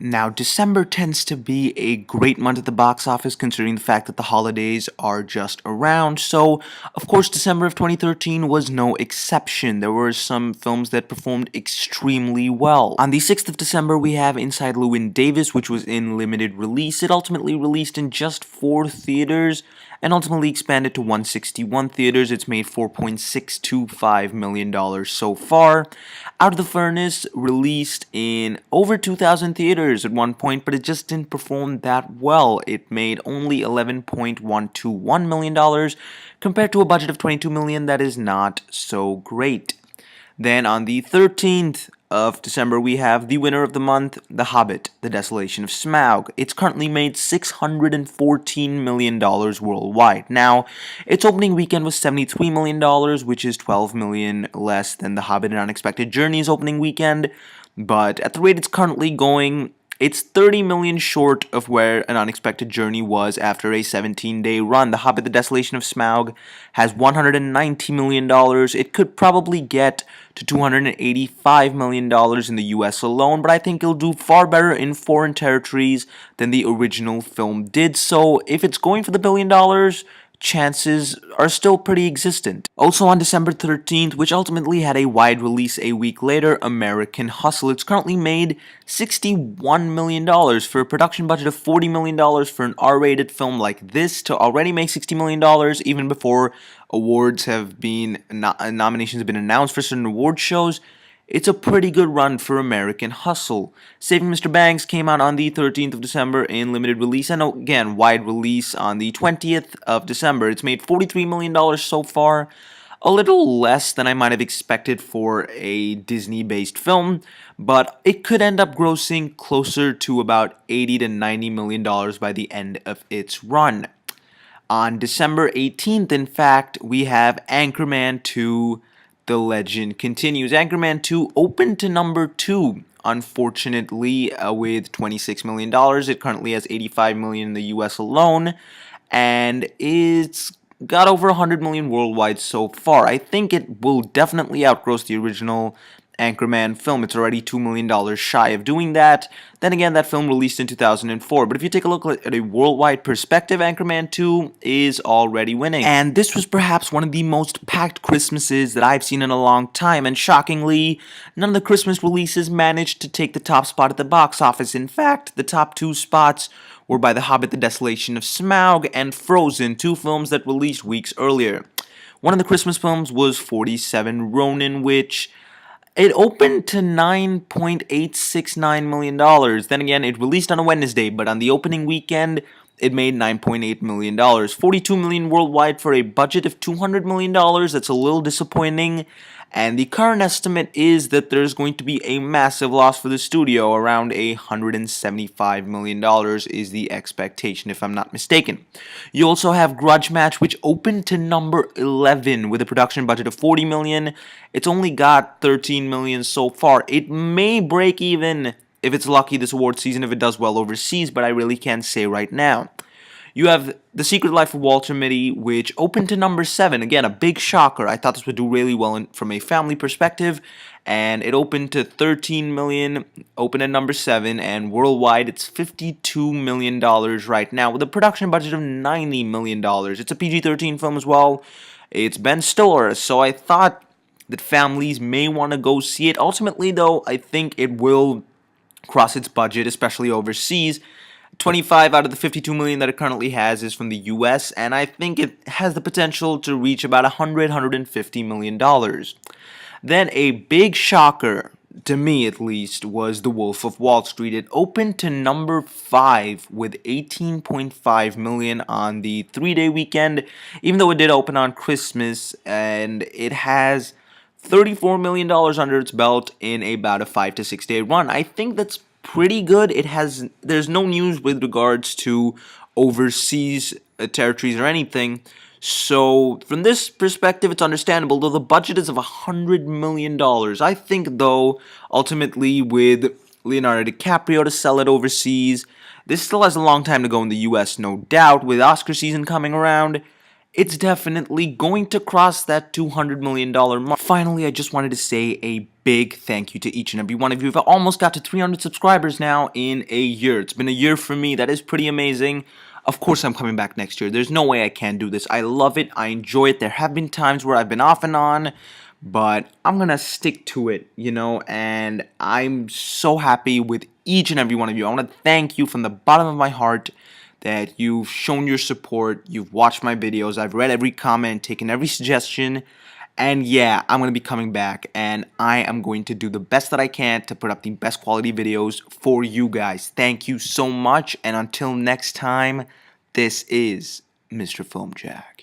Now, December tends to be a great month at the box office considering the fact that the holidays are just around. So, of course, December of 2013 was no exception. There were some films that performed extremely well. On the 6th of December, we have Inside Llewyn Davis, which was in limited release. It ultimately released in just 4 theaters and ultimately expanded to 161 theaters. It's made $4.625 million so far. Out of the Furnace released in over 2,000 theaters at one point, but it just didn't perform that well. It made only $11.121 million compared to a budget of $22 million. That is not so great. Then on the 13th of December, we have the winner of the month, The Hobbit, The Desolation of Smaug. It's currently made $614 million worldwide. Now, its opening weekend was $73 million, which is $12 million less than The Hobbit and Unexpected Journey's opening weekend. But at the rate it's currently going, it's 30 million short of where An Unexpected Journey was after a 17-day run. The Hobbit, The Desolation of Smaug has $190 million. It could probably get to $285 million in the US alone, but I think it'll do far better in foreign territories than the original film did. So if it's going for the $1 billion, chances are still pretty existent. Also on December 13th, which ultimately had a wide release a week later, American Hustle. It's currently made $61 million for a production budget of $40 million for an R-rated film like this to already make $60 million even before awards have been, nominations have been announced for certain award shows. It's a pretty good run for American Hustle. Saving Mr. Banks came out on the 13th of December in limited release, and again, wide release on the 20th of December. It's made $43 million so far, a little less than I might have expected for a Disney-based film, but it could end up grossing closer to about $80 to $90 million by the end of its run. On December 18th, in fact, we have Anchorman 2, The Legend Continues. Anchorman 2 opened to number 2, unfortunately, with $26 million. It currently has $85 million in the US alone, and it's got over $100 million worldwide so far. I think it will definitely outgross the original Anchorman film. It's already $2 million shy of doing that. Then again, that film released in 2004. But if you take a look at a worldwide perspective, Anchorman 2 is already winning. And this was perhaps one of the most packed Christmases that I've seen in a long time. And shockingly, none of the Christmas releases managed to take the top spot at the box office. In fact, the top 2 spots were by The Hobbit, The Desolation of Smaug, and Frozen, 2 films that released weeks earlier. One of the Christmas films was 47 Ronin, which it opened to $9.869 million. Then again, it released on a Wednesday, but on the opening weekend, it made $9.8 million. $42 million worldwide for a budget of $200 million. That's a little disappointing. And the current estimate is that there's going to be a massive loss for the studio. Around $175 million is the expectation, if I'm not mistaken. You also have Grudge Match, which opened to number 11 with a production budget of $40 million. It's only got $13 million so far. It may break even if it's lucky this award season, if it does well overseas, but I really can't say right now. You have The Secret Life of Walter Mitty, which opened to number 7. Again, a big shocker. I thought this would do really well from a family perspective. And it opened to $13 million, opened at number 7. And worldwide, it's $52 million right now with a production budget of $90 million. It's a PG-13 film as well. It's Ben Stiller. So I thought that families may want to go see it. Ultimately, though, I think it will cross its budget, especially overseas. 25 out of the 52 million that it currently has is from the US, and I think it has the potential to reach about $150 million. Then a big shocker, to me at least, was The Wolf of Wall Street. It opened to number 5 with $18.5 million on the 3-day weekend, even though it did open on Christmas, and it has $34 million under its belt in about a 5 to 6 day run. I think that's pretty good. There's no news with regards to overseas territories or anything. So from this perspective, it's understandable, though the budget is of $100 million. I think, though, ultimately with Leonardo DiCaprio to sell it overseas, this still has a long time to go in the US, no doubt. With Oscar season coming around, It's definitely going to cross that $200 million mark. Finally, I just wanted to say a big thank you to each and every one of you. I've almost got to 300 subscribers now in a year. It's been a year for me. That is pretty amazing. Of course, I'm coming back next year. There's no way I can't do this. I love it. I enjoy it. There have been times where I've been off and on, but I'm gonna stick to it, and I'm so happy with each and every one of you. I want to thank you from the bottom of my heart that you've shown your support, you've watched my videos, I've read every comment, taken every suggestion, and yeah, I'm going to be coming back, and I am going to do the best that I can to put up the best quality videos for you guys. Thank you so much, and until next time, this is Mr. FilmJack.